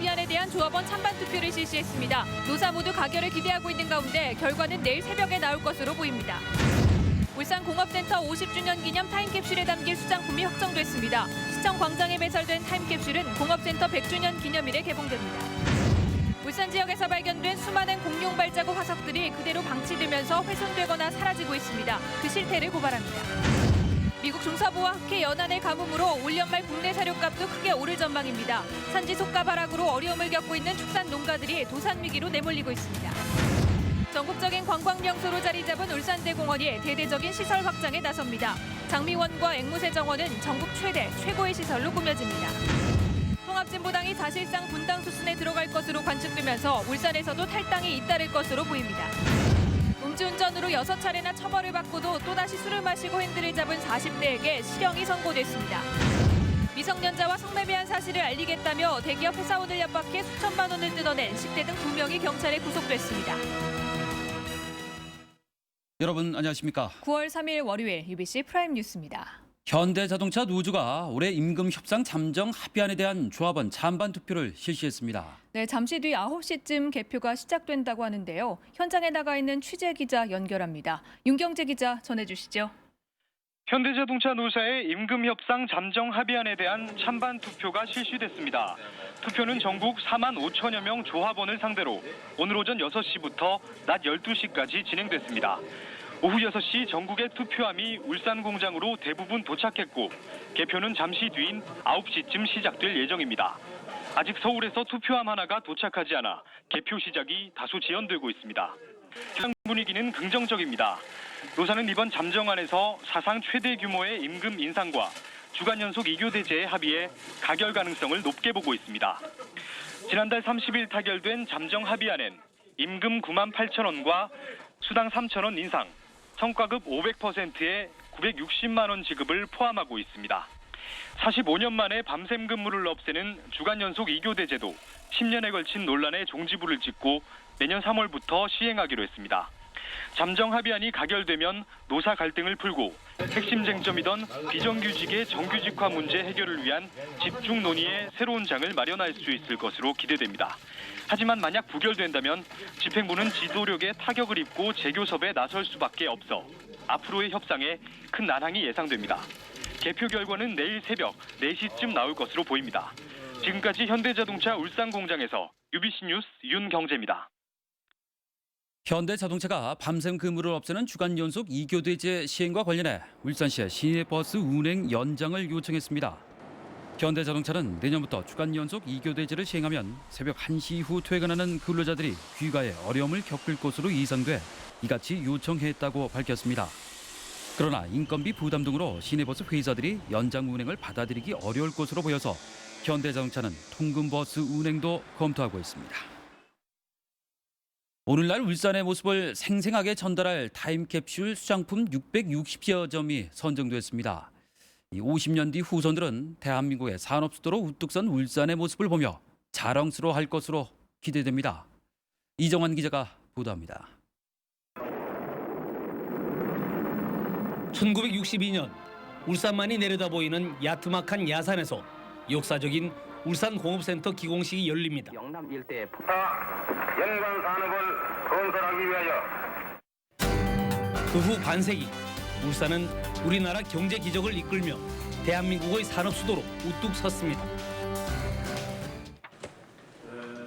합의안에 대한 조합원 찬반 투표를 실시했습니다. 노사 모두 가결을 기대하고 있는 가운데 결과는 내일 새벽에 나올 것으로 보입니다. 울산공업센터 50주년 기념 타임캡슐에 담길 수장품이 확정됐습니다. 시청 광장에 배설된 타임캡슐은 공업센터 100주년 기념일에 개봉됩니다. 울산 지역에서 발견된 수많은 공룡 발자국 화석들이 그대로 방치되면서 훼손되거나 사라지고 있습니다. 그 실태를 고발합니다. 미국 중서부와 흑해 연안의 가뭄으로 올 연말 국내 사료값도 크게 오를 전망입니다. 산지 속가 하락으로 어려움을 겪고 있는 축산 농가들이 도산 위기로 내몰리고 있습니다. 전국적인 관광 명소로 자리 잡은 울산대공원이 대대적인 시설 확장에 나섭니다. 장미원과 앵무새 정원은 전국 최고의 시설로 꾸며집니다. 통합진보당이 사실상 분당 수순에 들어갈 것으로 관측되면서 울산에서도 탈당이 잇따를 것으로 보입니다. 음주운전으로 6차례나 처벌을 받고도 또다시 술을 마시고 핸들을 잡은 40대에게 실형이 선고됐습니다. 미성년자와 성매매한 사실을 알리겠다며 대기업 회사원을 협박해 수천만 원을 뜯어낸 10대 등 2명이 경찰에 구속됐습니다. 여러분 안녕하십니까? 9월 3일 월요일 UBC 프라임 뉴스입니다. 현대자동차 노조가 올해 임금 협상 잠정 합의안에 대한 조합원 찬반 투표를 실시했습니다. 네, 잠시 뒤 9시쯤 개표가 시작된다고 하는데요. 현장에 나가 있는 취재 기자 연결합니다. 윤경재 기자 전해주시죠. 현대자동차 노사의 임금 협상 잠정 합의안에 대한 찬반 투표가 실시됐습니다. 투표는 전국 4만 5천여 명 조합원을 상대로 오늘 오전 6시부터 낮 12시까지 진행됐습니다. 오후 6시 전국의 투표함이 울산 공장으로 대부분 도착했고 개표는 잠시 뒤인 9시쯤 시작될 예정입니다. 아직 서울에서 투표함 하나가 도착하지 않아 개표 시작이 다소 지연되고 있습니다. 현장 분위기는 긍정적입니다. 노사는 이번 잠정안에서 사상 최대 규모의 임금 인상과 주간 연속 2교대제의 합의에 가결 가능성을 높게 보고 있습니다. 지난달 30일 타결된 잠정 합의안엔 임금 9만 8천 원과 수당 3천 원 인상, 성과급 500%의 960만 원 지급을 포함하고 있습니다. 45년 만에 밤샘 근무를 없애는 주간 연속 2교대제도 10년에 걸친 논란의 종지부를 찍고 내년 3월부터 시행하기로 했습니다. 잠정 합의안이 가결되면 노사 갈등을 풀고 핵심 쟁점이던 비정규직의 정규직화 문제 해결을 위한 집중 논의의 새로운 장을 마련할 수 있을 것으로 기대됩니다. 하지만 만약 부결된다면 집행부는 지도력에 타격을 입고 재교섭에 나설 수밖에 없어 앞으로의 협상에 큰 난항이 예상됩니다. 개표 결과는 내일 새벽 4시쯤 나올 것으로 보입니다. 지금까지 현대자동차 울산 공장에서 UBC 뉴스 윤경재입니다. 현대자동차가 밤샘 근무를 없애는 주간 연속 2교대제 시행과 관련해 울산시에 시내버스 운행 연장을 요청했습니다. 현대자동차는 내년부터 주간 연속 2교대제를 시행하면 새벽 1시 이후 퇴근하는 근로자들이 귀가에 어려움을 겪을 것으로 예상돼 이같이 요청했다고 밝혔습니다. 그러나 인건비 부담 등으로 시내버스 회사들이 연장 운행을 받아들이기 어려울 것으로 보여서 현대자동차는 통근버스 운행도 검토하고 있습니다. 오늘날 울산의 모습을 생생하게 전달할 타임캡슐 수장품 660여 점이 선정됐습니다. 50년 뒤 후손들은 대한민국의 산업수도로 우뚝 선 울산의 모습을 보며 자랑스러워할 것으로 기대됩니다. 이정환 기자가 보도합니다. 1962년 울산만이 내려다보이는 야트막한 야산에서 역사적인 울산공업센터 기공식이 열립니다. 영남 일대의 연관 산업을 건설하기 위하여 그 후 반세기 울산은 우리나라 경제 기적을 이끌며 대한민국의 산업 수도로 우뚝 섰습니다.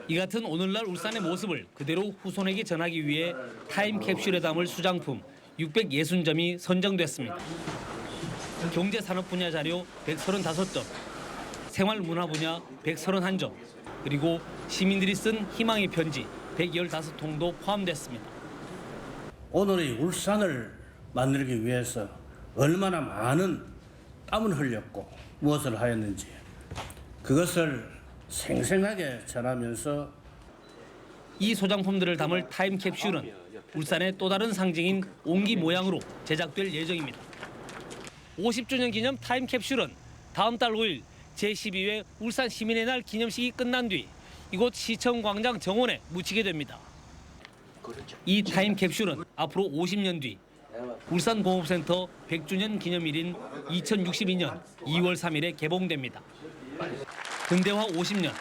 이 같은 오늘날 울산의 모습을 그대로 후손에게 전하기 위해 타임캡슐에 담을 수장품 660점이 선정됐습니다. 경제산업 분야 자료 135점, 생활문화 분야 131점, 그리고 시민들이 쓴 희망의 편지 115통도 포함됐습니다. 오늘의 울산을 만들기 위해서 얼마나 많은 땀을 흘렸고 무엇을 하였는지 그것을 생생하게 전하면서 이 소장품들을 담을 타임캡슐은 울산의 또 다른 상징인 옹기 모양으로 제작될 예정입니다. 50주년 기념 타임캡슐은 다음 달 5일 제12회 울산 시민의 날 기념식이 끝난 뒤 이곳 시청광장 정원에 묻히게 됩니다. 이 타임캡슐은 앞으로 50년 뒤 울산공업센터 100주년 기념일인 2062년 2월 3일에 개봉됩니다. 근대화 50년,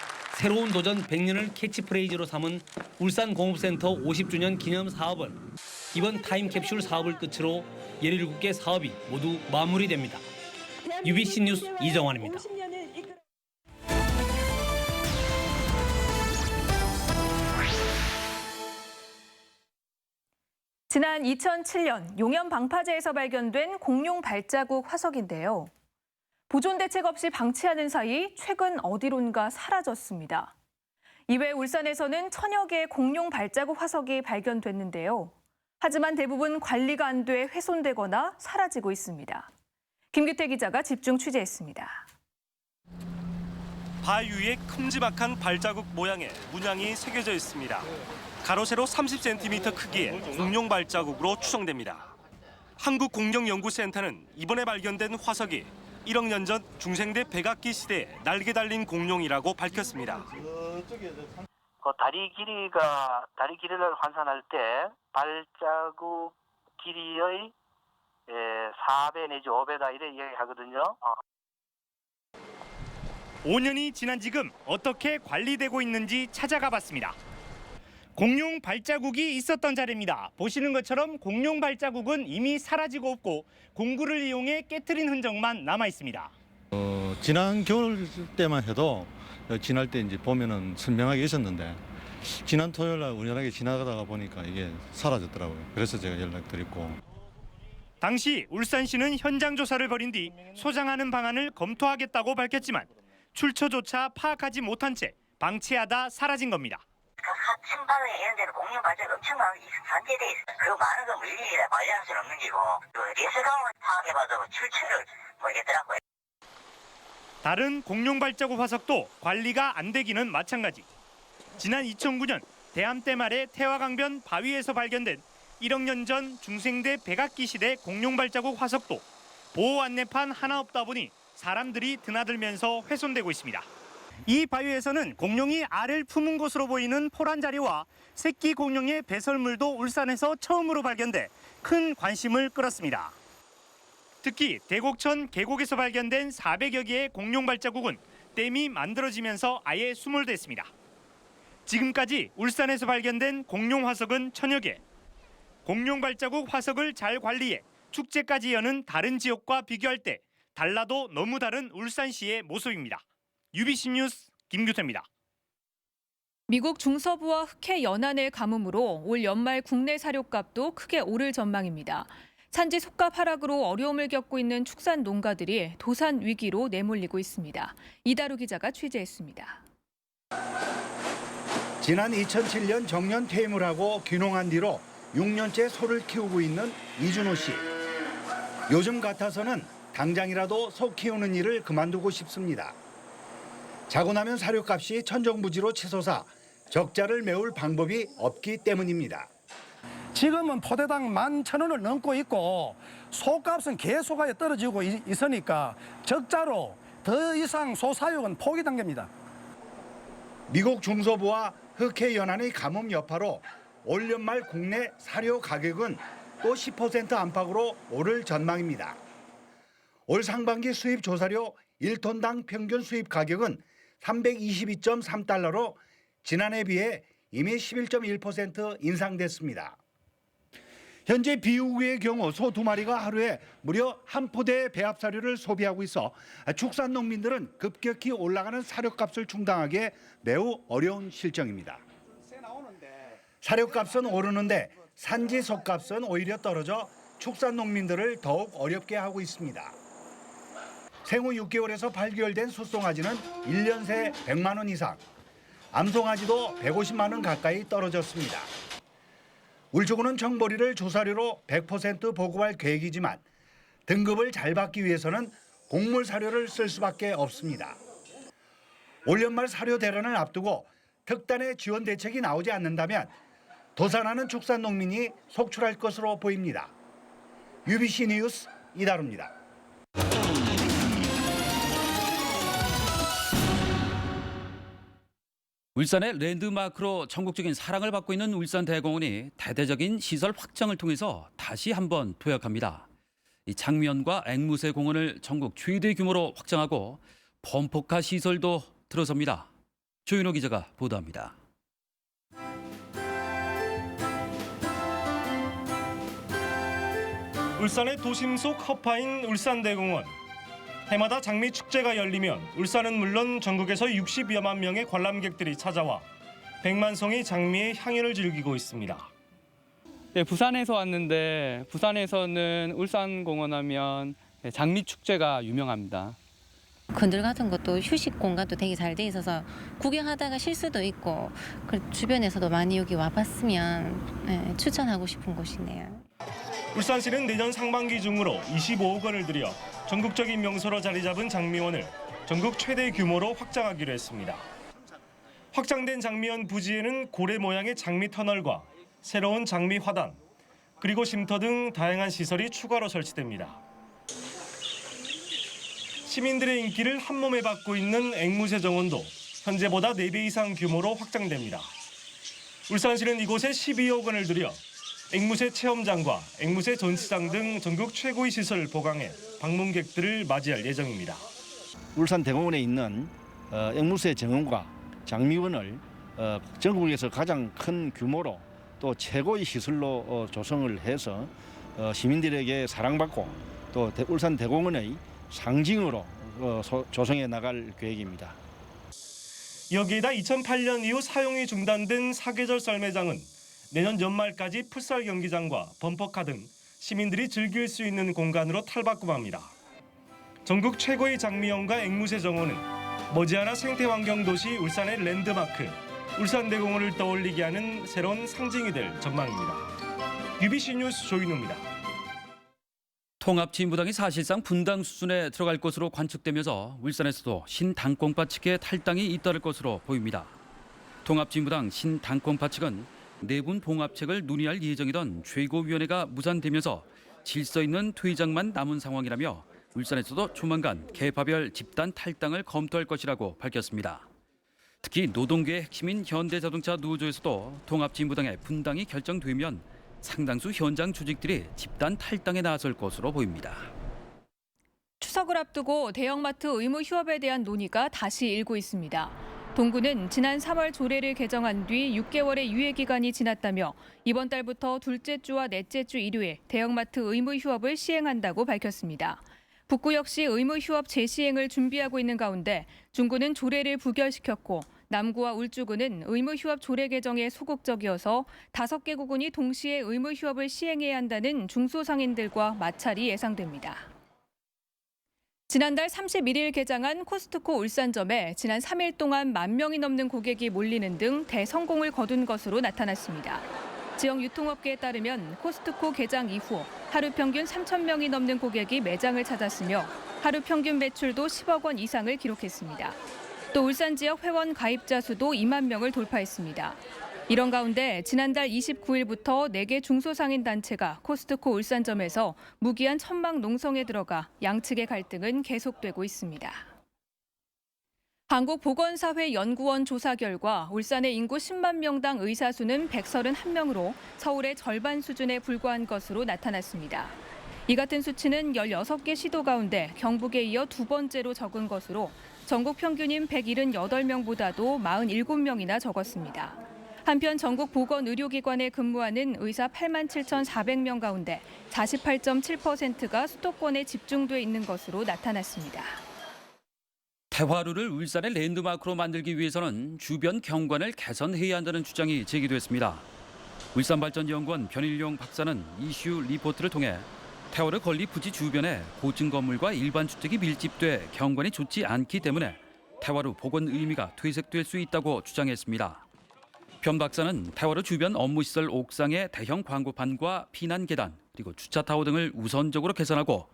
새로운 도전 100년을 캐치프레이즈로 삼은 울산공업센터 50주년 기념 사업은 이번 타임캡슐 사업을 끝으로 17개 사업이 모두 마무리됩니다. UBC 뉴스 이정환입니다. 지난 2007년 용현 방파제에서 발견된 공룡 발자국 화석인데요. 보존 대책 없이 방치하는 사이 최근 어디론가 사라졌습니다. 이외 울산에서는 천여 개의 공룡 발자국 화석이 발견됐는데요. 하지만 대부분 관리가 안 돼 훼손되거나 사라지고 있습니다. 김규태 기자가 집중 취재했습니다. 바위에 큼지막한 발자국 모양의 문양이 새겨져 있습니다. 가로 세로 30cm 크기의 공룡 발자국으로 추정됩니다. 한국공룡연구센터는 이번에 발견된 화석이 1억 년 전 중생대 백악기 시대에 날개 달린 공룡이라고 밝혔습니다. 다리 길이를 환산할 때 발자국 길이의 4배 내지 5배다 이래 이야기하거든요. 5년이 지난 지금 어떻게 관리되고 있는지 찾아가 봤습니다. 공룡 발자국이 있었던 자리입니다. 보시는 것처럼 공룡 발자국은 이미 사라지고 없고 공구를 이용해 깨트린 흔적만 남아 있습니다. 지난 겨울 때만 해도 지날 때 이제 보면은 선명하게 있었는데 지난 토요일 날 우연하게 지나가다가 보니까 이게 사라졌더라고요. 그래서 제가 연락드렸고. 당시 울산시는 현장 조사를 벌인 뒤 소장하는 방안을 검토하겠다고 밝혔지만 출처조차 파악하지 못한 채 방치하다 사라진 겁니다. 신발에 이런 데는 공룡 발자국 엄청나게 산재돼 있어요. 그리고 많은 건 물리적이라 관리할 수는 없는 기고 예술강을 파악해봐도 출처를 모르겠더라고요. 다른 공룡 발자국 화석도 관리가 안 되기는 마찬가지. 지난 2009년 대함대 말에 태화강변 바위에서 발견된 1억 년 전 중생대 백악기 시대 공룡 발자국 화석도 보호 안내판 하나 없다 보니 사람들이 드나들면서 훼손되고 있습니다. 이 바위에서는 공룡이 알을 품은 것으로 보이는 포란 자리와 새끼 공룡의 배설물도 울산에서 처음으로 발견돼 큰 관심을 끌었습니다. 특히 대곡천 계곡에서 발견된 400여 개의 공룡 발자국은 댐이 만들어지면서 아예 수몰됐습니다. 지금까지 울산에서 발견된 공룡 화석은 1000여 개. 공룡 발자국 화석을 잘 관리해 축제까지 여는 다른 지역과 비교할 때 달라도 너무 다른 울산시의 모습입니다. UBC 뉴스 김규태입니다. 미국 중서부와 흑해 연안의 가뭄으로 올 연말 국내 사료값도 크게 오를 전망입니다. 산지 속값 하락으로 어려움을 겪고 있는 축산 농가들이 도산 위기로 내몰리고 있습니다. 이다루 기자가 취재했습니다. 지난 2007년 정년 퇴임을 하고 귀농한 뒤로 6년째 소를 키우고 있는 이준호 씨. 요즘 같아서는 당장이라도 소 키우는 일을 그만두고 싶습니다. 자고 나면 사료값이 천정부지로 치솟아 적자를 메울 방법이 없기 때문입니다. 지금은 포대당 11,000원을 넘고 있고 소값은 계속 떨어지고 있으니까 적자로 더 이상 소 사육은 포기 단계입니다. 미국 중서부와 흑해 연안의 가뭄 여파로 올 연말 국내 사료 가격은 또 10% 안팎으로 오를 전망입니다. 올 상반기 수입 조사료 1톤당 평균 수입 가격은 322.3달러로 지난해 비해 이미 11.1% 인상됐습니다. 현재 비우구의 경우 소 2마리가 하루에 무려 한 포대의 배합 사료를 소비하고 있어 축산 농민들은 급격히 올라가는 사료값을 충당하기에 매우 어려운 실정입니다. 사료값은 오르는데 산지 소값은 오히려 떨어져 축산 농민들을 더욱 어렵게 하고 있습니다. 생후 6개월에서 8개월 된 숫송아지는 1년 새 100만 원 이상, 암송아지도 150만 원 가까이 떨어졌습니다. 울주군은 청보리를 조사료로 100% 보급할 계획이지만 등급을 잘 받기 위해서는 곡물 사료를 쓸 수밖에 없습니다. 올 연말 사료 대란을 앞두고 특단의 지원 대책이 나오지 않는다면 도산하는 축산 농민이 속출할 것으로 보입니다. UBC 뉴스 이다루입니다. 울산의 랜드마크로 전국적인 사랑을 받고 있는 울산대공원이 대대적인 시설 확장을 통해서 다시 한번 도약합니다. 이 장면과 앵무새 공원을 전국 최대 규모로 확장하고 범퍼카 시설도 들어섭니다. 조윤호 기자가 보도합니다. 울산의 도심 속 허파인 울산대공원. 해마다 장미 축제가 열리면 울산은 물론 전국에서 60여만 명의 관람객들이 찾아와 100만 송이 장미의 향연을 즐기고 있습니다. 네, 부산에서 왔는데 부산에서는 울산공원 하면 장미 축제가 유명합니다. 건들 같은 것도 휴식 공간도 되게 잘 돼 있어서 구경하다가 쉴 수도 있고 주변에서도 많이 여기 와봤으면 추천하고 싶은 곳이네요. 울산시는 내년 상반기 중으로 25억 원을 들여 전국적인 명소로 자리 잡은 장미원을 전국 최대 규모로 확장하기로 했습니다. 확장된 장미원 부지에는 고래 모양의 장미 터널과 새로운 장미 화단, 그리고 쉼터 등 다양한 시설이 추가로 설치됩니다. 시민들의 인기를 한몸에 받고 있는 앵무새 정원도 현재보다 4배 이상 규모로 확장됩니다. 울산시는 이곳에 12억 원을 들여 앵무새 체험장과 앵무새 전시장 등 전국 최고의 시설을 보강해 방문객들을 맞이할 예정입니다. 울산대공원에 있는 앵무새 정원과 장미원을 전국에서 가장 큰 규모로 또 최고의 시설로 조성을 해서 시민들에게 사랑받고 또 울산대공원의 상징으로 조성해 나갈 계획입니다. 여기에다 2008년 이후 사용이 중단된 사계절 썰매장은 내년 연말까지 풋살 경기장과 범퍼카 등 시민들이 즐길 수 있는 공간으로 탈바꿈합니다. 전국 최고의 장미원과 앵무새 정원은 머지않아 생태환경 도시 울산의 랜드마크, 울산대공원을 떠올리게 하는 새로운 상징이 될 전망입니다. UBC 뉴스 조인호입니다. 통합진보당이 사실상 분당 수준에 들어갈 것으로 관측되면서 울산에서도 신당공파 측의 탈당이 잇따를 것으로 보입니다. 통합진보당 신당공파 측은 내분 봉합책을 논의할 예정이던 최고위원회가 무산되면서 질서 있는 퇴장만 남은 상황이라며 울산에서도 조만간 계파별 집단 탈당을 검토할 것이라고 밝혔습니다. 특히 노동계의 핵심인 현대자동차 노조에서도 통합진보당의 분당이 결정되면 상당수 현장 조직들이 집단 탈당에 나설 것으로 보입니다. 추석을 앞두고 대형마트 의무 휴업에 대한 논의가 다시 일고 있습니다. 동구는 지난 3월 조례를 개정한 뒤 6개월의 유예 기간이 지났다며 이번 달부터 둘째 주와 넷째 주 일요일 대형마트 의무 휴업을 시행한다고 밝혔습니다. 북구 역시 의무 휴업 재시행을 준비하고 있는 가운데 중구는 조례를 부결시켰고 남구와 울주구는 의무 휴업 조례 개정에 소극적이어서 5개 구군이 동시에 의무 휴업을 시행해야 한다는 중소상인들과 마찰이 예상됩니다. 지난달 31일 개장한 코스트코 울산점에 지난 3일 동안 1만 명이 넘는 고객이 몰리는 등 대성공을 거둔 것으로 나타났습니다. 지역 유통업계에 따르면 코스트코 개장 이후 하루 평균 3,000명이 넘는 고객이 매장을 찾았으며 하루 평균 매출도 10억 원 이상을 기록했습니다. 또 울산 지역 회원 가입자 수도 2만 명을 돌파했습니다. 이런 가운데 지난달 29일부터 4개 중소상인 단체가 코스트코 울산점에서 무기한 천막 농성에 들어가 양측의 갈등은 계속되고 있습니다. 한국보건사회연구원 조사 결과 울산의 인구 10만 명당 의사 수는 131명으로 서울의 절반 수준에 불과한 것으로 나타났습니다. 이 같은 수치는 16개 시도 가운데 경북에 이어 두 번째로 적은 것으로 전국 평균인 178명보다도 47명이나 적었습니다. 한편 전국 보건의료기관에 근무하는 의사 87,400명 가운데 48.7%가 수도권에 집중돼 있는 것으로 나타났습니다. 태화루를 울산의 랜드마크로 만들기 위해서는 주변 경관을 개선해야 한다는 주장이 제기됐습니다. 울산발전연구원 변일용 박사는 이슈 리포트를 통해 태화루 건립 부지 주변에 고층 건물과 일반 주택이 밀집돼 경관이 좋지 않기 때문에 태화루 복원 의미가 퇴색될 수 있다고 주장했습니다. 변 박사는 태화루 주변 업무시설 옥상의 대형 광고판과 피난 계단 그리고 주차타워 등을 우선적으로 개선하고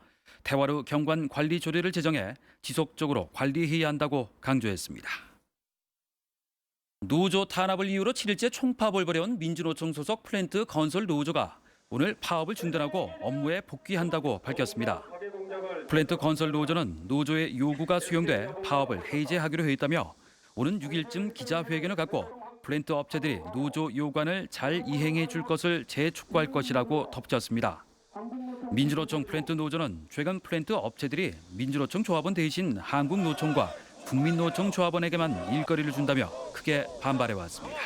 태화루 경관 관리 조례를 제정해 지속적으로 관리해야 한다고 강조했습니다. 노조 탄압을 이유로 7일째 총파업을 벌여온 민주노총 소속 플랜트 건설 노조가 오늘 파업을 중단하고 업무에 복귀한다고 밝혔습니다. 플랜트 건설 노조는 노조의 요구가 수용돼 파업을 해제하기로 했다며 오는 6일쯤 기자회견을 갖고 플랜트 업체들이 노조 요구안을 잘 이행해 줄 것을 재촉구할 것이라고 덧붙였습니다. 민주노총 플랜트 노조는 최근 플랜트 업체들이 민주노총 조합원 대신 한국노총과 국민노총 조합원에게만 일거리를 준다며 크게 반발해왔습니다.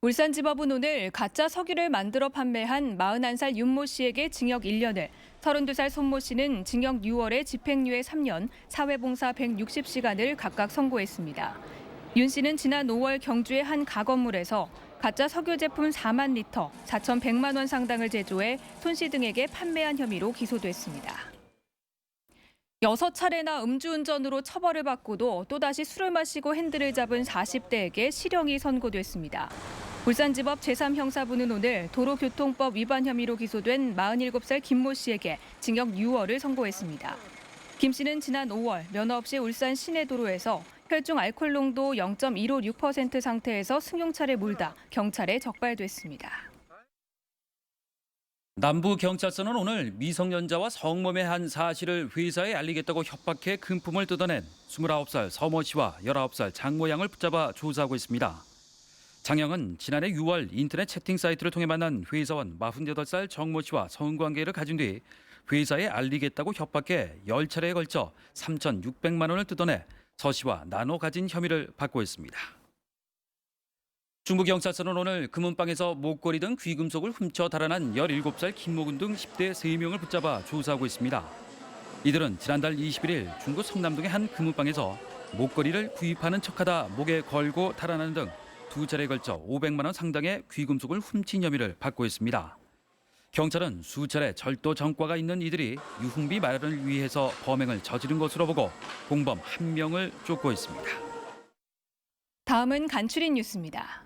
울산지법은 오늘 가짜 석유를 만들어 판매한 41살 윤모 씨에게 징역 1년을, 32살 손모 씨는 징역 6월에 집행유예 3년, 사회봉사 160시간을 각각 선고했습니다. 윤 씨는 지난 5월 경주의 한 가건물에서 가짜 석유 제품 4만 리터, 4,100만 원 상당을 제조해 손 씨 등에게 판매한 혐의로 기소됐습니다. 6차례나 음주운전으로 처벌을 받고도 또다시 술을 마시고 핸들을 잡은 40대에게 실형이 선고됐습니다. 울산지법 제3형사부는 오늘 도로교통법 위반 혐의로 기소된 47살 김모 씨에게 징역 6월을 선고했습니다. 김 씨는 지난 5월 면허 없이 울산 시내도로에서 혈중 알코올 농도 0.156% 상태에서 승용차를 몰다 경찰에 적발됐습니다. 남부경찰서는 오늘 미성년자와 성범죄한 사실을 회사에 알리겠다고 협박해 금품을 뜯어낸 29살 서모 씨와 19살 장모 양을 붙잡아 조사하고 있습니다. 장 양은 지난해 6월 인터넷 채팅 사이트를 통해 만난 회사원 48살 정모 씨와 성관계를 가진 뒤 회사에 알리겠다고 협박해 10차례에 걸쳐 3,600만 원을 뜯어내 서 씨와 나눠 가진 혐의를 받고 있습니다. 중부경찰서는 오늘 금은방에서 목걸이 등 귀금속을 훔쳐 달아난 17살 김모근 등 10대 3명을 붙잡아 조사하고 있습니다. 이들은 지난달 21일 중구 성남동의 한 금은방에서 목걸이를 구입하는 척하다 목에 걸고 달아나는 등 2차례에 걸쳐 500만 원 상당의 귀금속을 훔친 혐의를 받고 있습니다. 경찰은 수차례 절도 전과가 있는 이들이 유흥비 마련을 위해서 범행을 저지른 것으로 보고 공범 1명을 쫓고 있습니다. 다음은 간추린 뉴스입니다.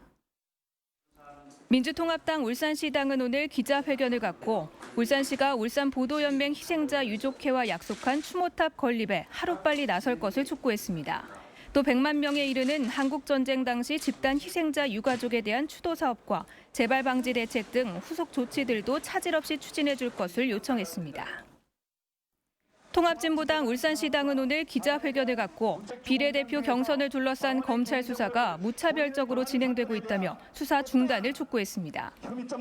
민주통합당 울산시당은 오늘 기자회견을 갖고 울산시가 울산보도연맹 희생자 유족회와 약속한 추모탑 건립에 하루빨리 나설 것을 촉구했습니다. 또 100만 명에 이르는 한국전쟁 당시 집단 희생자 유가족에 대한 추도 사업과 재발 방지 대책 등 후속 조치들도 차질 없이 추진해 줄 것을 요청했습니다. 통합진보당 울산시당은 오늘 기자회견을 갖고 비례대표 경선을 둘러싼 검찰 수사가 무차별적으로 진행되고 있다며 수사 중단을 촉구했습니다.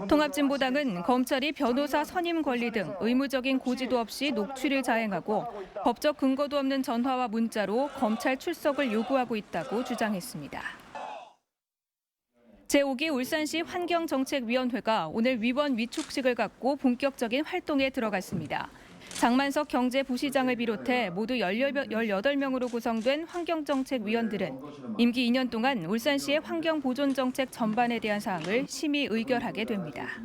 통합진보당은 검찰이 변호사 선임 권리 등 의무적인 고지도 없이 녹취를 자행하고 법적 근거도 없는 전화와 문자로 검찰 출석을 요구하고 있다고 주장했습니다. 제5기 울산시 환경정책위원회가 오늘 위원 위촉식을 갖고 본격적인 활동에 들어갔습니다. 장만석 경제부시장을 비롯해 모두 18명으로 구성된 환경정책위원들은 임기 2년 동안 울산시의 환경보존정책 전반에 대한 사항을 심의 의결하게 됩니다.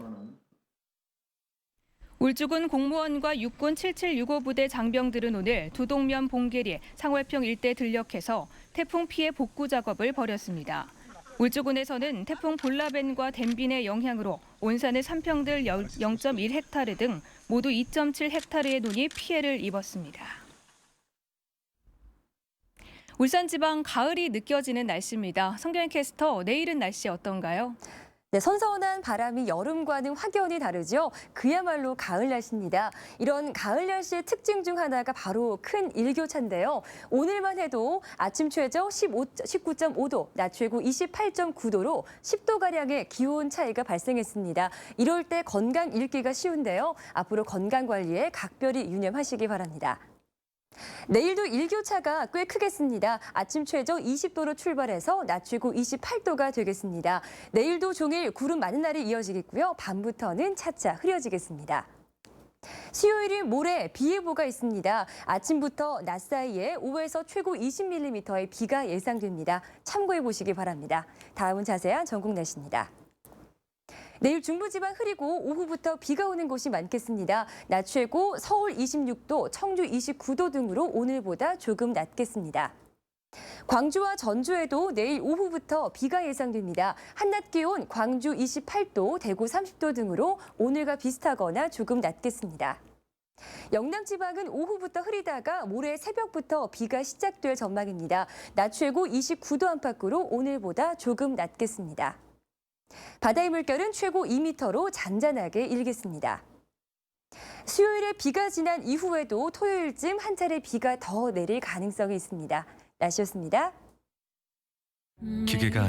울주군 공무원과 육군 7765 부대 장병들은 오늘 두동면 봉계리 상월평 일대 들녘에서 태풍 피해 복구 작업을 벌였습니다. 울주군에서는 태풍 볼라벤과 댐빈의 영향으로 온산의 산평들 0.1헥타르 등 모두 2.7헥타르의 논이 피해를 입었습니다. 울산지방 가을이 느껴지는 날씨입니다. 성경 캐스터, 내일은 날씨 어떤가요? 네, 선선한 바람이 여름과는 확연히 다르죠. 그야말로 가을 날씨입니다. 이런 가을 날씨의 특징 중 하나가 바로 큰 일교차인데요. 오늘만 해도 아침 최저 19.5도, 낮 최고 28.9도로 10도가량의 기온 차이가 발생했습니다. 이럴 때 건강 잃기가 쉬운데요. 앞으로 건강 관리에 각별히 유념하시기 바랍니다. 내일도 일교차가 꽤 크겠습니다. 아침 최저 20도로 출발해서 낮 최고 28도가 되겠습니다. 내일도 종일 구름 많은 날이 이어지겠고요. 밤부터는 차차 흐려지겠습니다. 수요일인 모레 비 예보가 있습니다. 아침부터 낮 사이에 5에서 최고 20mm의 비가 예상됩니다. 참고해 보시기 바랍니다. 다음은 자세한 전국 날씨입니다. 내일 중부지방 흐리고 오후부터 비가 오는 곳이 많겠습니다. 낮 최고 서울 26도, 청주 29도 등으로 오늘보다 조금 낮겠습니다. 광주와 전주에도 내일 오후부터 비가 예상됩니다. 한낮 기온 광주 28도, 대구 30도 등으로 오늘과 비슷하거나 조금 낮겠습니다. 영남 지방은 오후부터 흐리다가 모레 새벽부터 비가 시작될 전망입니다. 낮 최고 29도 안팎으로 오늘보다 조금 낮겠습니다. 바다의 물결은 최고 2m로 잔잔하게 일겠습니다. 수요일에 비가 지난 이후에도 토요일쯤 한 차례 비가 더 내릴 가능성이 있습니다. 날씨였습니다. 기계가